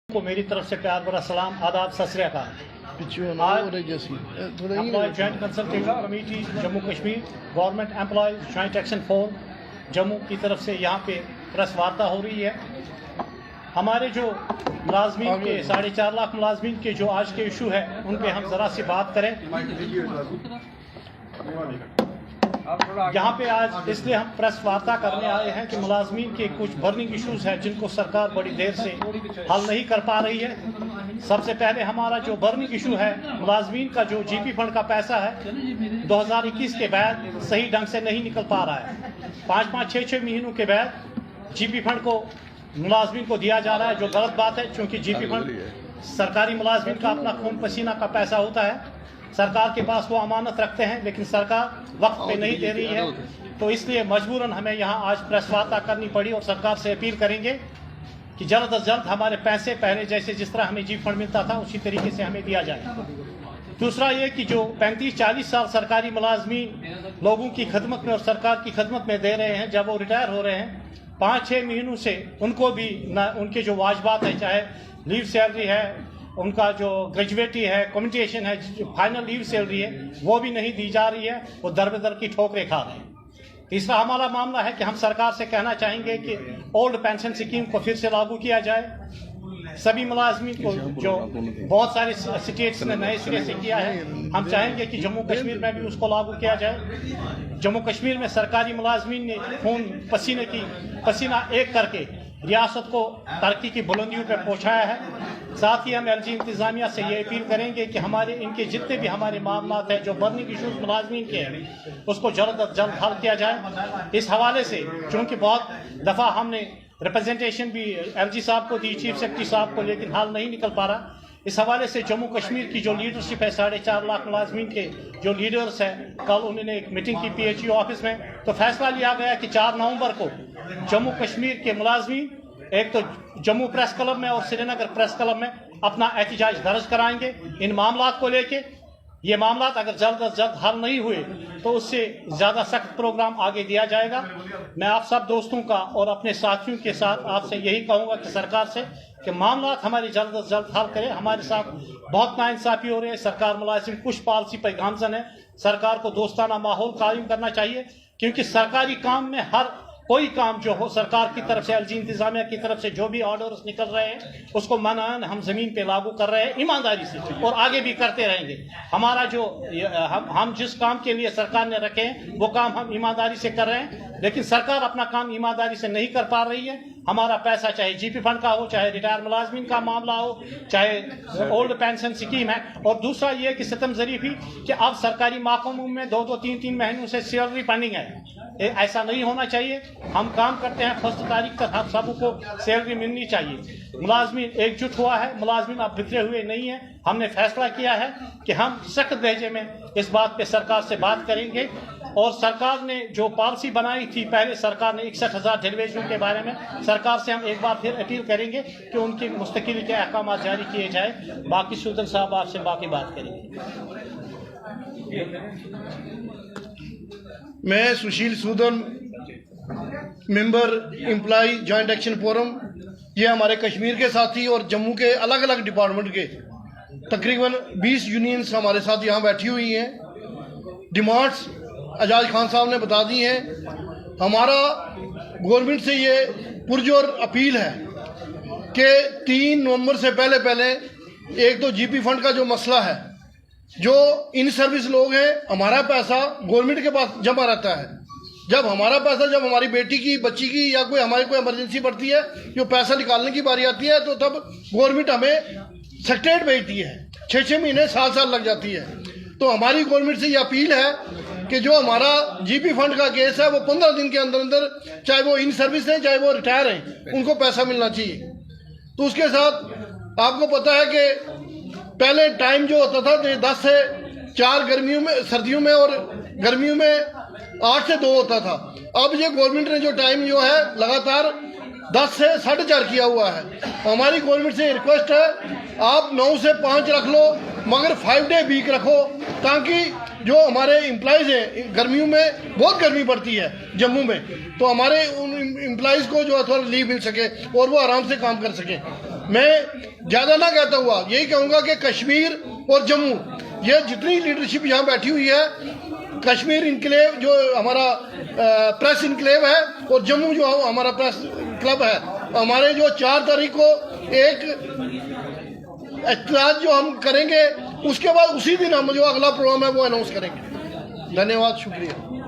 को मेरी तरफ से प्यार भरा सलाम, आदाब, सत श्री अकाल। Employ joint consultative committee Jammu Kashmir government employ joint action forum Jammu की तरफ से यहाँ पे प्रेस वार्ता हो रही है। हमारे जो मुलाजमीन के 4.5 लाख मुलाजमीन के जो आज के इशू है उन पे हम ज़रा सी बात करें। यहाँ पे आज इसलिए हम प्रेस वार्ता करने आए हैं कि मुलाजमीन के कुछ बर्निंग इश्यूज हैं जिनको सरकार बड़ी देर से हल नहीं कर पा रही है। सबसे पहले हमारा जो बर्निंग इशू है, मुलाजमीन का जो जीपी फंड का पैसा है 2021 के बाद सही ढंग से नहीं निकल पा रहा है। 5-5, 6-6 महीनों के बाद जीपी फंड को मुलाजमीन को दिया जा रहा है, जो गलत बात है, क्योंकि जीपी फंड सरकारी मुलाजमीन का अपना खून पसीना का पैसा होता है। सरकार के पास वो अमानत रखते हैं, लेकिन सरकार वक्त पे नहीं दे रही है, तो इसलिए मजबूरन हमें यहाँ आज प्रेस वार्ता करनी पड़ी और सरकार से अपील करेंगे कि जल्द अज जल्द हमारे पैसे पहले जैसे जिस तरह हमें जीप फंड मिलता था उसी तरीके से हमें दिया जाए। दूसरा ये कि जो 35-40 साल सरकारी मुलाजमीन लोगों की खिदमत में और सरकार की खिदमत में दे रहे हैं, जब वो रिटायर हो रहे हैं 5-6 महीनों से उनको भी न उनके जो वाजबात है, चाहे लीव सैलरी है, उनका जो ग्रेजुएटी है, कम्युनिकेशन है, जो फाइनल लीव सैलरी है, वो भी नहीं दी जा रही है, वो दर बदर की ठोकरें खा रहे हैं। तीसरा हमारा मामला है कि हम सरकार से कहना चाहेंगे कि ओल्ड पेंशन स्कीम को फिर से लागू किया जाए। सभी मुलाजमीन को, जो बहुत सारे स्टेट्स ने नए सिरे से किया है, हम चाहेंगे कि जम्मू कश्मीर में भी उसको लागू किया जाए। जम्मू कश्मीर में सरकारी मुलाजमीन ने खून पसीना एक करके रियासत को तरक्की की बुलंदियों पर पहुंचाया है। साथ ही हम एलजी इंतजामिया से ये अपील करेंगे कि हमारे इनके जितने भी हमारे मामला हैं, जो बर्निंग इशूज मुलाजमीन के हैं, उसको जल्द अज जल्द हल किया जाए। इस हवाले से चूँकि बहुत दफ़ा हमने रिप्रेजेंटेशन भी एलजी साहब को दी, चीफ सेक्रेटरी साहब को, लेकिन हाल नहीं निकल पा रहा। इस हवाले से जम्मू कश्मीर की जो लीडरशिप है, 4.5 लाख मुलाजमीन के जो लीडर्स हैं, कल उन्होंने एक मीटिंग की PHU ऑफिस में, तो फैसला लिया गया कि 4 नवंबर को जम्मू कश्मीर के मुलाजमीन एक तो जम्मू प्रेस क्लब में और श्रीनगर प्रेस क्लब में अपना एहतजाज दर्ज कराएंगे इन मामलात को लेके। ये मामलात अगर जल्द अज जल्द हल नहीं हुए तो उससे ज़्यादा सख्त प्रोग्राम आगे दिया जाएगा। मैं आप सब दोस्तों का और अपने साथियों के साथ आपसे यही कहूँगा कि सरकार से कि मामलात हमारी जल्द अज जल्द हल करें। हमारे साथ बहुत नाइंसाफ़ी हो रही है, सरकार मुलाजिम कुछ पॉलिसी पर गामजन है। सरकार को दोस्ताना माहौल कायम करना चाहिए, क्योंकि सरकारी काम में हर कोई काम जो हो, सरकार की तरफ से, एलजी इंतजामिया की तरफ से जो भी ऑर्डर्स निकल रहे हैं उसको मनन हम ज़मीन पे लागू कर रहे हैं ईमानदारी से, और आगे भी करते रहेंगे। हमारा जो हम जिस काम के लिए सरकार ने रखे हैं वो काम हम ईमानदारी से कर रहे हैं, लेकिन सरकार अपना काम ईमानदारी से नहीं कर पा रही है। हमारा पैसा चाहे जीपी फंड का हो, चाहे रिटायर मुलाजमीन का मामला हो, चाहे ओल्ड पेंशन स्कीम है, और दूसरा ये कि सितम ज़रीफ़ी कि अब सरकारी महकमों में 2-2, 3-3 महीनों से सैलरी पेंडिंग है। ऐसा नहीं होना चाहिए। हम काम करते हैं, 1 तारीख तक हम सबको सैलरी मिलनी चाहिए। मुलाजमीन एकजुट हुआ है, मुलाजमीन अब बिखरे हुए नहीं है। हमने फैसला किया है कि हम सख्त लहजे में इस बात पे सरकार से बात करेंगे, और सरकार ने जो पॉलिसी बनाई थी, पहले सरकार ने 61,000 डेलीवेजनों के बारे में, सरकार से हम एक बार फिर अपील करेंगे कि उनकी मुस्तकिल के अहकाम जारी किए जाए। बाकी सूदन साहब आपसे बाकी बात करेंगे। मैं Sushil Sudan, member employ joint action forum, ये हमारे कश्मीर के साथी और जम्मू के अलग अलग डिपार्टमेंट के तकरीबन 20 यूनियंस हमारे साथ यहाँ बैठी हुई हैं। डिमांड्स एजाज खान साहब ने बता दी हैं। हमारा गवर्नमेंट से ये पुरजोर अपील है कि 3 नवंबर से पहले एक तो जीपी फंड का जो मसला है, जो इन सर्विस लोग हैं, हमारा पैसा गवर्नमेंट के पास जमा रहता है। जब हमारा पैसा, जब हमारी बेटी की, बच्ची की या कोई हमारी कोई इमरजेंसी पड़ती है, जो पैसा निकालने की बारी आती है, तो तब गवर्नमेंट हमें सेक्रेटरीट भेजती है। 6-6 महीने, 7 लग जाती है। तो हमारी गवर्नमेंट से ये अपील है कि जो हमारा जीपी फंड का केस है वो 15 दिन के अंदर अंदर, चाहे वो इन सर्विस हैं चाहे वो रिटायर हैं, उनको पैसा मिलना चाहिए। तो उसके साथ आपको पता है कि पहले टाइम जो होता था 10 से 4 गर्मियों में, सर्दियों में, और गर्मियों में 8 से 2 होता था। अब ये गवर्नमेंट ने जो टाइम जो है लगातार 10 से 4.5 किया हुआ है। हमारी गवर्नमेंट से रिक्वेस्ट है, आप 9 से 5 रख लो, मगर 5 डे वीक रखो, ताकि जो हमारे एम्प्लॉयज़ हैं, गर्मियों में बहुत गर्मी पड़ती है जम्मू में, तो हमारे उन एम्प्लॉयज़ को जो है थोड़ा लीव मिल सके और वो आराम से काम कर सकें। میں زیادہ نہ کہتا ہوا یہی کہوں گا کہ کشمیر اور جموں یہ جتنی لیڈرشپ یہاں بیٹھی ہوئی ہے، کشمیر انکلیو جو ہمارا پریس انکلیو ہے اور جموں جو ہمارا پریس کلب ہے، ہمارے جو 4 تاریخ کو ایک احتجاج جو ہم کریں گے، اس کے بعد اسی دن ہم جو اگلا پروگرام ہے وہ اناؤنس کریں گے. دھنیہ واد، شکریہ.